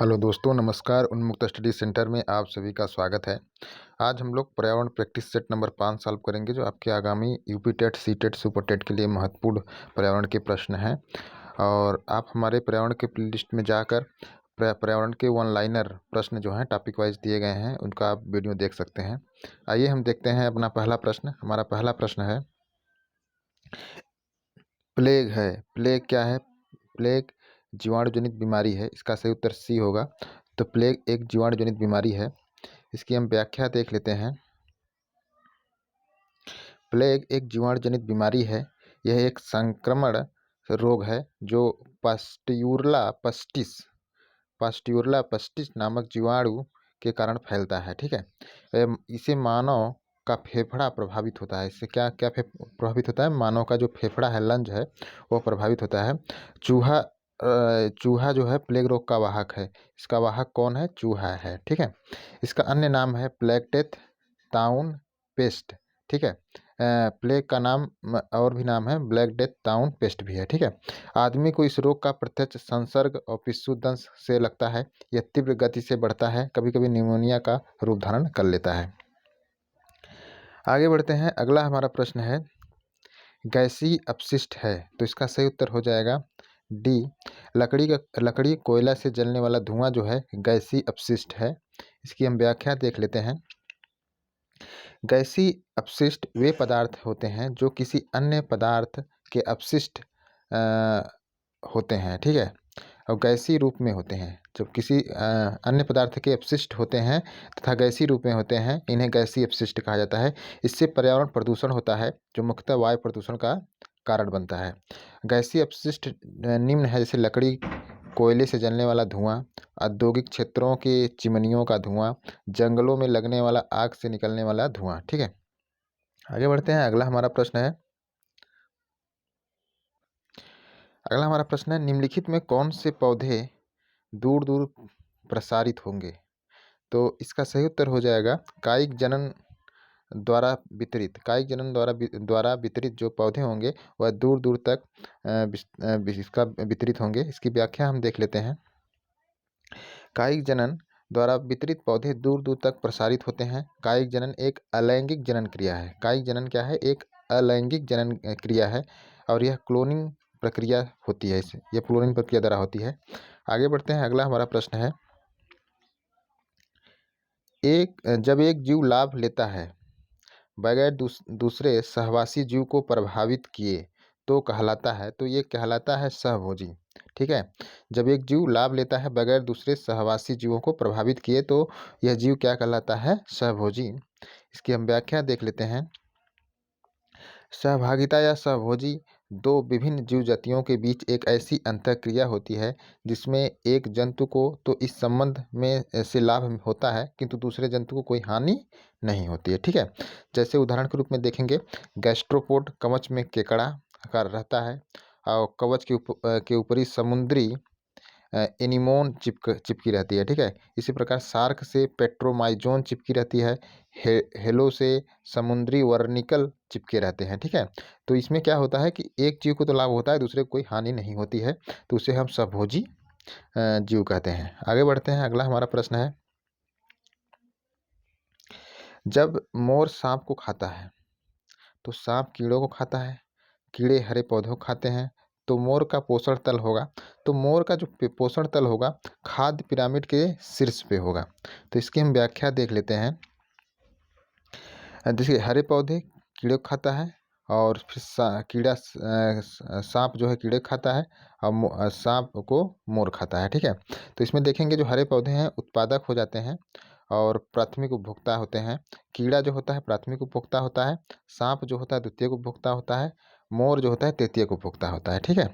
Hello दोस्तों, नमस्कार। उन्मुक्त स्टडी सेंटर में आप सभी का स्वागत है। आज हम लोग पर्यावरण प्रैक्टिस सेट नंबर 5 सॉल्व करेंगे, जो आपके आगामी UP TET, C TET, super TET के लिए महत्वपूर्ण पर्यावरण के प्रश्न हैं। और आप हमारे पर्यावरण के प्लेलिस्ट में जाकर पर्यावरण के वन लाइनर प्रश्न जो हैं टॉपिक वाइज दिए गए हैं, उनका आप वीडियो देख सकते हैं। आइए हम देखते हैं अपना पहला प्रश्न। हमारा पहला प्रश्न है, प्लेग है। प्लेग क्या है? प्लेग जीवाणु जनित बीमारी है। इसका सही उत्तर सी होगा। तो प्लेग एक जीवाणु जनित बीमारी है। इसकी हम व्याख्या देख लेते हैं। प्लेग एक जीवाणु जनित बीमारी है। यह एक संक्रमण रोग है जो पास्ट्यूरला पस्टिस नामक जीवाणु के कारण फैलता है। ठीक है। इसे मानव का फेफड़ा प्रभावित होता है। इससे क्या क्या प्रभावित होता है? मानव का जो फेफड़ा है, लंज है, वो प्रभावित होता है। चूहा जो है प्लेग रोग का वाहक है। इसका वाहक कौन है? चूहा है। ठीक है। इसका अन्य नाम है प्लेग डेथ टाउन पेस्ट। ठीक है। प्लेग का नाम और भी नाम है, ब्लैक डेथ टाउन पेस्ट भी है। ठीक है। आदमी को इस रोग का प्रत्यक्ष संसर्ग और पिस्सू-दंश से लगता है। यह तीव्र गति से बढ़ता है, कभी कभी निमोनिया का रूप धारण कर लेता है। आगे बढ़ते हैं। अगला हमारा प्रश्न है, गैसीय अपशिष्ट है। तो इसका सही उत्तर हो जाएगा डी। लकड़ी कोयला से जलने वाला धुआं जो है गैसीय अपशिष्ट है। इसकी हम व्याख्या देख लेते हैं। गैसीय अपशिष्ट वे पदार्थ होते हैं जो किसी अन्य पदार्थ के अपशिष्ट होते हैं। ठीक है। और गैसीय रूप में होते हैं। जब किसी अन्य पदार्थ के अपशिष्ट होते हैं तथा गैसीय रूप में होते हैं, इन्हें गैसीय अपशिष्ट कहा जाता है। इससे पर्यावरण प्रदूषण होता है, जो मुख्यतः वायु प्रदूषण का कारण बनता है। गैसीय अपशिष्ट निम्न है, जैसे लकड़ी, कोयले से जलने वाला धुआं, औद्योगिक क्षेत्रों के चिमनियों का धुआं, जंगलों में लगने वाला आग से निकलने वाला धुआं। ठीक है। आगे बढ़ते हैं। अगला हमारा प्रश्न है, निम्नलिखित में कौन से पौधे दूर दूर प्रसारित होंगे? तो इसका सही उत्तर हो जाएगा कायिक जनन द्वारा वितरित जो पौधे होंगे वह दूर दूर तक इसका वितरित होंगे। इसकी व्याख्या हम देख लेते हैं। कायिक जनन द्वारा वितरित पौधे दूर दूर तक प्रसारित होते हैं। कायिक जनन एक अलैंगिक जनन क्रिया है। कायिक जनन क्या है? एक अलैंगिक जनन क्रिया है, और यह क्लोनिंग प्रक्रिया होती है। यह क्लोनिंग प्रक्रिया द्वारा होती है। आगे बढ़ते हैं। अगला हमारा प्रश्न है, जब एक जीव लाभ लेता है बगैर दूसरे सहवासी जीव को प्रभावित किए तो कहलाता है। तो ये कहलाता है सहभोजी। ठीक है। जब एक जीव लाभ लेता है बगैर दूसरे सहवासी जीवों को प्रभावित किए तो यह जीव क्या कहलाता है? सहभोजी। इसकी हम व्याख्या देख लेते हैं। सहभागिता या सहभोजी दो विभिन्न जीव जातियों के बीच एक ऐसी अंतःक्रिया होती है जिसमें एक जंतु को तो इस संबंध में से लाभ होता है, किंतु दूसरे जंतु को कोई हानि नहीं होती है। ठीक है। जैसे उदाहरण के रूप में देखेंगे, गैस्ट्रोपोड कवच में केकड़ा आकार रहता है, और कवच के ऊपरी समुद्री एनीमोन चिपकी रहती है। ठीक है। इसी प्रकार सार्क से पेट्रोमाइजोन चिपकी रहती है। हेलो से समुद्री वर्निकल चिपके रहते हैं। ठीक है। तो इसमें क्या होता है कि एक जीव को तो लाभ होता है, दूसरे को कोई हानि नहीं होती है, तो उसे हम सहभोजी जीव कहते हैं। आगे बढ़ते हैं। अगला हमारा प्रश्न है, जब मोर सांप को खाता है तो सांप कीड़ों को खाता है, कीड़े हरे पौधों को खाते हैं, तो मोर का पोषण तल होगा। तो मोर का जो पोषण तल होगा खाद्य पिरामिड के शीर्ष पे होगा। तो इसकी हम व्याख्या देख लेते हैं। देखिए, हरे पौधे कीड़े को खाता है, और फिर सांप जो है कीड़े खाता है, और सांप को मोर खाता है। ठीक है। तो इसमें देखेंगे जो हरे पौधे हैं उत्पादक हो जाते हैं और प्राथमिक उपभोक्ता होते हैं। कीड़ा जो होता है प्राथमिक उपभोक्ता होता है, सांप जो होता है द्वितीयक उपभोक्ता होता है, मोर जो होता है तृतीयक उपभोक्ता होता है। ठीक है।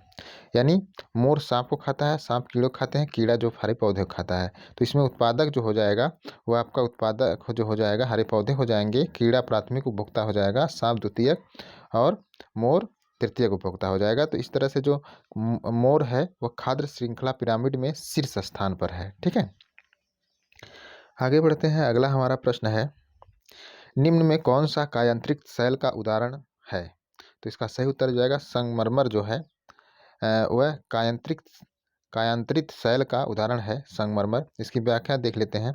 यानी मोर सांप को खाता है, सांप कीड़ों को खाते हैं, कीड़ा जो हरे पौधे को खाता है। तो इसमें उत्पादक जो हो जाएगा वो आपका उत्पादक जो हो जाएगा हरे पौधे हो जाएंगे, कीड़ा प्राथमिक उपभोक्ता हो जाएगा, सांप द्वितीयक, और मोर तृतीयक उपभोक्ता हो जाएगा। तो इस तरह से जो मोर है वह खाद्य श्रृंखला पिरामिड में शीर्ष स्थान पर है। ठीक है। आगे बढ़ते हैं। अगला हमारा प्रश्न है, निम्न में कौन सा कायांतरिक शैल का उदाहरण है? तो इसका सही उत्तर हो जाएगा संगमरमर जो है वह कायांतरिक कायांतरित शैल का उदाहरण है संगमरमर। इसकी व्याख्या देख लेते हैं।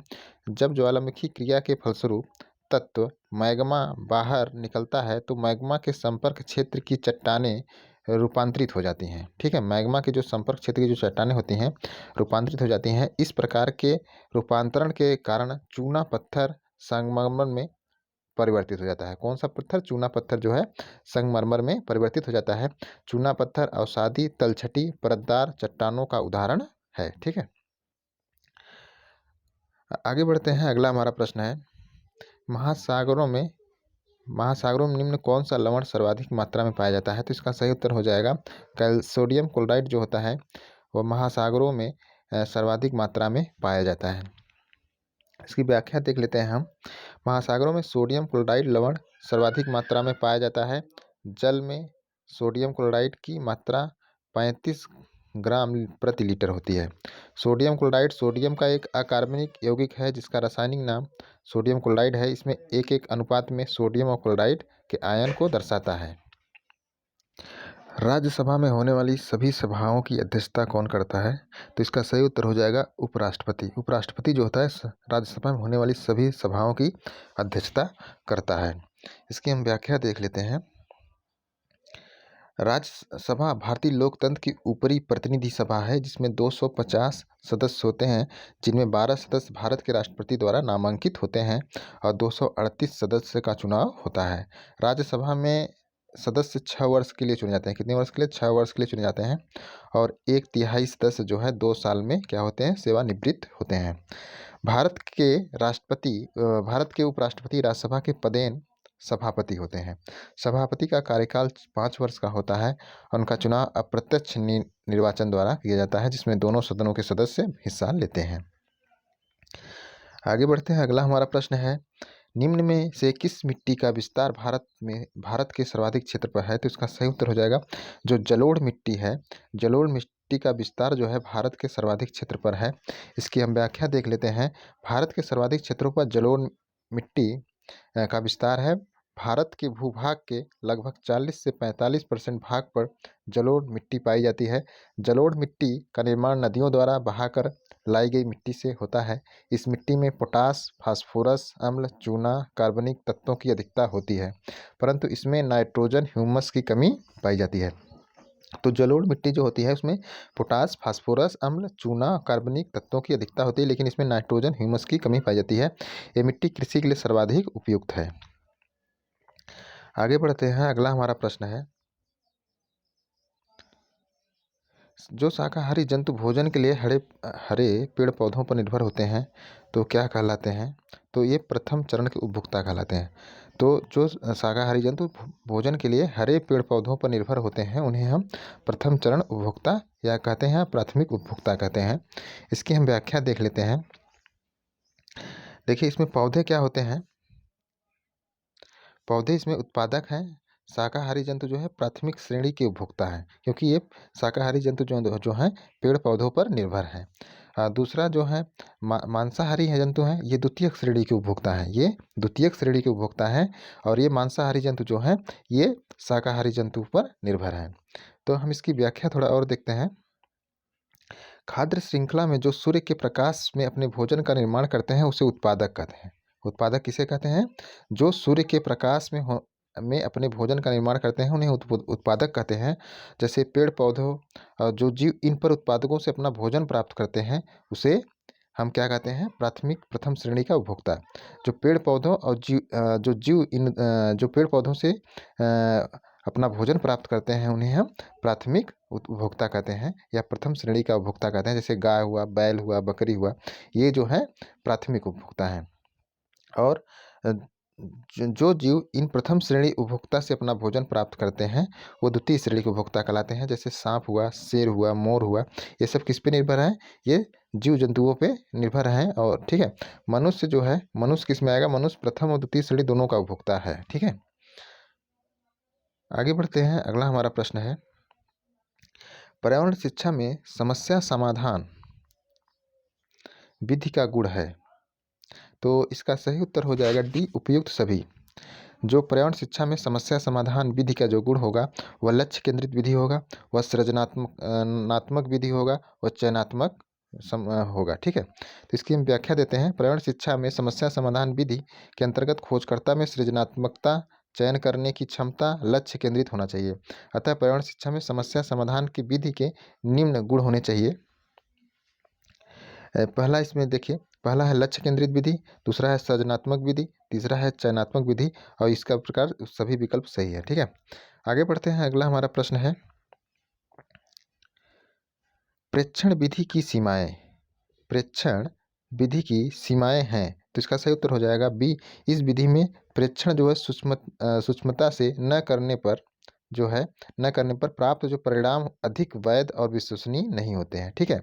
जब ज्वालामुखी क्रिया के फलस्वरूप तत्व मैग्मा बाहर निकलता है तो मैग्मा के संपर्क क्षेत्र की चट्टानें रूपांतरित हो जाती हैं। ठीक है, मैग्मा के जो संपर्क क्षेत्र की जो चट्टानें होती हैं रूपांतरित हो जाती हैं। इस प्रकार के रूपांतरण के कारण चूना पत्थर संगमरमर में परिवर्तित हो जाता है। कौन सा पत्थर? चूना पत्थर जो है संगमरमर में परिवर्तित हो जाता है। चूना पत्थर अवसादी तलछटी परतदार चट्टानों का उदाहरण है। ठीक है, आगे बढ़ते हैं। अगला हमारा प्रश्न है, महासागरों में निम्न कौन सा लवण सर्वाधिक मात्रा में पाया जाता है? तो इसका सही उत्तर हो जाएगा सोडियम क्लोराइड जो होता है वह महासागरों में सर्वाधिक मात्रा में पाया जाता है। इसकी व्याख्या देख लेते हैं हम। महासागरों में सोडियम क्लोराइड लवण सर्वाधिक मात्रा में पाया जाता है। जल में सोडियम क्लोराइड की मात्रा 35 ग्राम प्रति लीटर होती है। सोडियम क्लोराइड सोडियम का एक अकार्बनिक यौगिक है जिसका रासायनिक नाम सोडियम क्लोराइड है। इसमें एक अनुपात में सोडियम और क्लोराइड के आयन को दर्शाता है। राज्यसभा में होने वाली सभी सभाओं की अध्यक्षता कौन करता है? तो इसका सही उत्तर हो जाएगा उपराष्ट्रपति। उपराष्ट्रपति जो होता है राज्यसभा में होने वाली सभी सभाओं की अध्यक्षता करता है। इसकी हम व्याख्या देख लेते हैं। राज्यसभा भारतीय लोकतंत्र की ऊपरी प्रतिनिधि सभा है जिसमें 250 सदस्य होते हैं, जिनमें 12 सदस्य भारत के राष्ट्रपति द्वारा नामांकित होते हैं और 238 सदस्य का चुनाव होता है। राज्यसभा में सदस्य 6 वर्ष के लिए चुने जाते हैं। कितने वर्ष के लिए? 6 वर्ष के लिए चुने जाते हैं और 1/3 सदस्य जो है 2 साल में क्या होते हैं? सेवानिवृत्त होते हैं। भारत के उपराष्ट्रपति राज्यसभा के पदेन सभापति होते हैं। सभापति का कार्यकाल 5 वर्ष का होता है और उनका चुनाव अप्रत्यक्ष निर्वाचन द्वारा किया जाता है जिसमें दोनों सदनों के सदस्य हिस्सा लेते हैं। आगे बढ़ते हैं। अगला हमारा प्रश्न है, निम्न में से किस मिट्टी का विस्तार भारत के सर्वाधिक क्षेत्र पर है? तो इसका सही उत्तर हो जाएगा जो जलोढ़ मिट्टी है। जलोढ़ मिट्टी का विस्तार जो है भारत के सर्वाधिक क्षेत्र पर है। इसकी हम व्याख्या देख लेते हैं। भारत के सर्वाधिक क्षेत्रों पर जलोढ़ मिट्टी का विस्तार है। भारत के भूभाग के लगभग 40 से 45% भाग पर जलोढ़ मिट्टी पाई जाती है। जलोढ़ मिट्टी का निर्माण नदियों द्वारा बहाकर लाई गई मिट्टी से होता है। इस मिट्टी में पोटास, फास्फोरस, अम्ल, चूना, कार्बनिक तत्वों की अधिकता होती है, परंतु इसमें नाइट्रोजन, ह्यूमस की कमी पाई जाती है। तो जलोढ़ मिट्टी जो होती है उसमें पोटास, फास्फोरस, अम्ल, चूना, कार्बनिक तत्वों की अधिकता होती है, लेकिन इसमें नाइट्रोजन, ह्यूमस की कमी पाई जाती है। ये मिट्टी कृषि के लिए सर्वाधिक उपयुक्त है। आगे बढ़ते हैं। अगला हमारा प्रश्न है, जो शाकाहारी जंतु भोजन के लिए हरे पेड़ पौधों पर निर्भर होते हैं तो क्या कहलाते हैं? तो ये प्रथम चरण के उपभोक्ता कहलाते हैं। तो जो शाकाहारी जंतु भोजन के लिए हरे पेड़ पौधों पर निर्भर होते हैं उन्हें हम प्रथम चरण उपभोक्ता या कहते हैं प्राथमिक उपभोक्ता कहते हैं। इसकी हम व्याख्या देख लेते हैं। देखिए, इसमें पौधे क्या होते हैं? पौधे इसमें उत्पादक हैं। शाकाहारी जंतु जो है प्राथमिक श्रेणी के उपभोक्ता हैं, क्योंकि ये शाकाहारी जंतु जो हैं पेड़ पौधों पर निर्भर हैं। दूसरा जो है मांसाहारी जंतु हैं, ये द्वितीयक श्रेणी के उपभोक्ता हैं। ये द्वितीयक श्रेणी के उपभोक्ता हैं और ये मांसाहारी जंतु जो हैं ये शाकाहारी जंतु पर निर्भर हैं। तो हम इसकी व्याख्या थोड़ा और देखते हैं। खाद्य श्रृंखला में जो सूर्य के प्रकाश में अपने भोजन का निर्माण करते हैं उसे उत्पादक कहते हैं। उत्पादक किसे कहते हैं? जो सूर्य के प्रकाश में अपने भोजन का निर्माण करते हैं उन्हें उत्पादक कहते हैं। जैसे पेड़ पौधों जो जीव इन पर उत्पादकों से अपना भोजन प्राप्त करते हैं उसे हम क्या कहते हैं? प्रथम श्रेणी का उपभोक्ता। जो पेड़ पौधों और जो पेड़ पौधों से अपना भोजन प्राप्त करते हैं उन्हें हम प्राथमिक उपभोक्ता कहते हैं या प्रथम श्रेणी का उपभोक्ता कहते हैं। जैसे गाय हुआ, बैल हुआ, बकरी हुआ, ये जो है प्राथमिक उपभोक्ता हैं। और जो जीव इन प्रथम श्रेणी उपभोक्ता से अपना भोजन प्राप्त करते हैं वो द्वितीय श्रेणी के उपभोक्ता कहलाते हैं। जैसे सांप हुआ, शेर हुआ, मोर हुआ, ये सब किस पे निर्भर हैं? ये जीव जंतुओं पे निर्भर हैं। और ठीक है, मनुष्य जो है, मनुष्य किस में आएगा? मनुष्य प्रथम और द्वितीय श्रेणी दोनों का उपभोक्ता है। ठीक है, आगे बढ़ते हैं। अगला हमारा प्रश्न है, पर्यावरण शिक्षा में समस्या समाधान विधि का गुण है। तो इसका सही उत्तर हो जाएगा डी, उपयुक्त सभी। जो पर्यावरण शिक्षा में समस्या समाधान विधि का जो गुण होगा वह लक्ष्य केंद्रित विधि होगा, वह सृजनात्मक विधि होगा, वह चयनात्मक होगा। ठीक है, तो इसकी हम व्याख्या देते हैं। पर्यावरण शिक्षा में समस्या समाधान विधि के अंतर्गत खोजकर्ता में सृजनात्मकता, चयन करने की क्षमता, लक्ष्य केंद्रित होना चाहिए। अतः पर्यावरण शिक्षा में समस्या समाधान की विधि के निम्न गुण होने चाहिए। पहला इसमें देखिए, पहला है लक्ष्य केंद्रित विधि, दूसरा है सृजनात्मक विधि, तीसरा है चयनात्मक विधि और इसका प्रकार सभी विकल्प सही है। ठीक है, आगे बढ़ते हैं। अगला हमारा प्रश्न है प्रेक्षण विधि की सीमाएं। प्रेक्षण विधि की सीमाएं हैं, तो इसका सही उत्तर हो जाएगा बी। इस विधि में प्रेक्षण जो है सूक्ष्मता से न करने पर प्राप्त जो परिणाम अधिक वैध और विश्वसनीय नहीं होते हैं। ठीक है,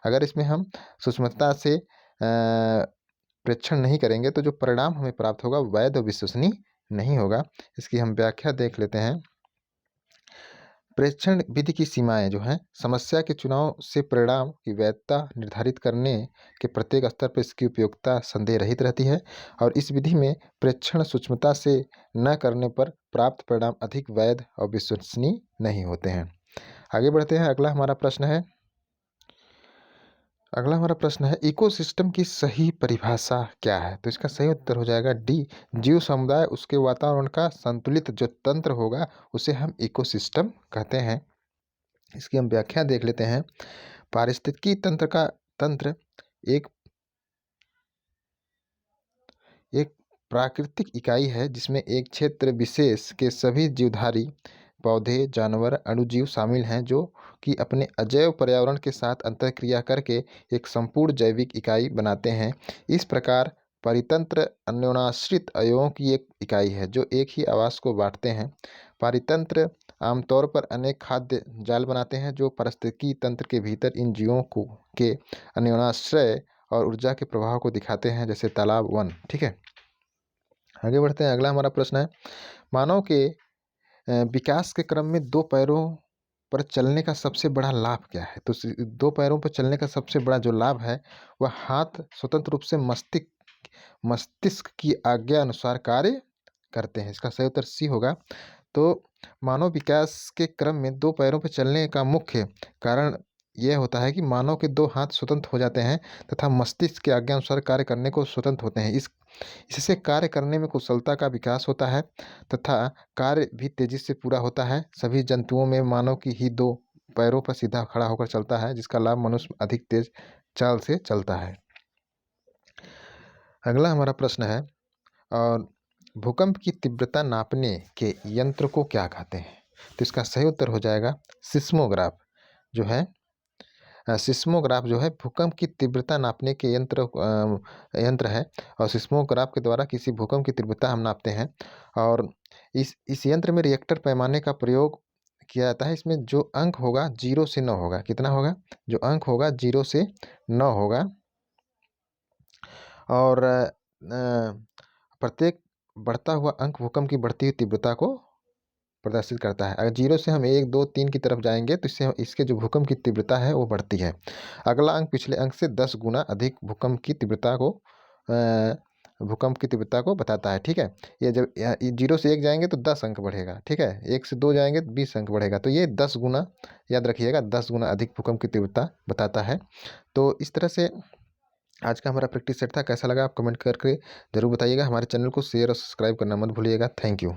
अगर इसमें हम सूक्ष्मता से प्रेक्षण नहीं करेंगे तो जो परिणाम हमें प्राप्त होगा वैध और विश्वसनीय नहीं होगा। इसकी हम व्याख्या देख लेते हैं। प्रेक्षण विधि की सीमाएं जो हैं, समस्या के चुनाव से परिणाम की वैधता निर्धारित करने के प्रत्येक स्तर पर इसकी उपयोगिता संदेह रहित रहती है और इस विधि में प्रेक्षण सूक्ष्मता से न करने पर प्राप्त परिणाम अधिक वैध और विश्वसनीय नहीं होते हैं। आगे बढ़ते हैं। अगला हमारा प्रश्न है इकोसिस्टम की सही परिभाषा क्या है? तो इसका सही उत्तर हो जाएगा डी। जीव समुदाय उसके वातावरण का संतुलित जो तंत्र होगा उसे हम इकोसिस्टम कहते हैं। इसकी हम व्याख्या देख लेते हैं। पारिस्थितिकी तंत्र एक प्राकृतिक इकाई है जिसमें एक क्षेत्र विशेष के सभी जीवधारी पौधे, जानवर, अणुजीव शामिल हैं जो कि अपने अजैव पर्यावरण के साथ अंतःक्रिया करके एक संपूर्ण जैविक इकाई बनाते हैं। इस प्रकार परितंत्र अन्योन्याश्रित अवयवों की एक इकाई है जो एक ही आवास को बांटते हैं। परितंत्र आमतौर पर अनेक खाद्य जाल बनाते हैं जो पारिस्थितिकी तंत्र के भीतर इन जीवों के अन्योन्याश्रय और ऊर्जा के प्रभाव को दिखाते हैं, जैसे तालाब, वन। ठीक है, आगे बढ़ते हैं। अगला हमारा प्रश्न है मानव के विकास के क्रम में दो पैरों पर चलने का सबसे बड़ा लाभ क्या है? तो दो पैरों पर चलने का सबसे बड़ा जो लाभ है वह हाथ स्वतंत्र रूप से मस्तिष्क की आज्ञा अनुसार कार्य करते हैं। इसका सही उत्तर सी होगा। तो मानव विकास के क्रम में दो पैरों पर चलने का मुख्य कारण यह होता है कि मानव के दो हाथ स्वतंत्र हो जाते हैं तथा मस्तिष्क की आज्ञा अनुसार कार्य करने को स्वतंत्र होते हैं। इससे कार्य करने में कुशलता का विकास होता है तथा कार्य भी तेजी से पूरा होता है। सभी जंतुओं में मानव की ही दो पैरों पर सीधा खड़ा होकर चलता है जिसका लाभ मनुष्य अधिक तेज चाल से चलता है। अगला हमारा प्रश्न है और भूकंप की तीव्रता नापने के यंत्र को क्या कहते हैं? तो इसका सही उत्तर हो जाएगा सिस्मोग्राफ जो है। सिस्मोग्राफ जो है भूकंप की तीव्रता नापने के यंत्र है और सिस्मोग्राफ के द्वारा किसी भूकंप की तीव्रता हम नापते हैं और इस यंत्र में रिएक्टर पैमाने का प्रयोग किया जाता है। इसमें जो अंक होगा 0 से 9 होगा। कितना होगा? जो अंक होगा 0 से 9 होगा और प्रत्येक बढ़ता हुआ अंक भूकंप की बढ़ती हुई तीव्रता को प्रदर्शित करता है। अगर 0 से हम 1, 2, 3 की तरफ जाएंगे तो इससे इसके जो भूकंप की तीव्रता है वो बढ़ती है। अगला अंक पिछले अंक से 10 गुना अधिक भूकंप की तीव्रता को बताता है। ठीक है, ये जब 0 से 1 जाएंगे तो 10 अंक बढ़ेगा। ठीक है, 1 से 2 जाएंगे तो 20 अंक बढ़ेगा। तो ये 10 गुना, याद रखिएगा, 10 गुना अधिक भूकंप की तीव्रता बताता है। तो इस तरह से आज का हमारा प्रैक्टिस सेट था। कैसा लगा आप कमेंट करके ज़रूर बताइएगा। हमारे चैनल को शेयर और सब्सक्राइब करना मत भूलिएगा। Thank you.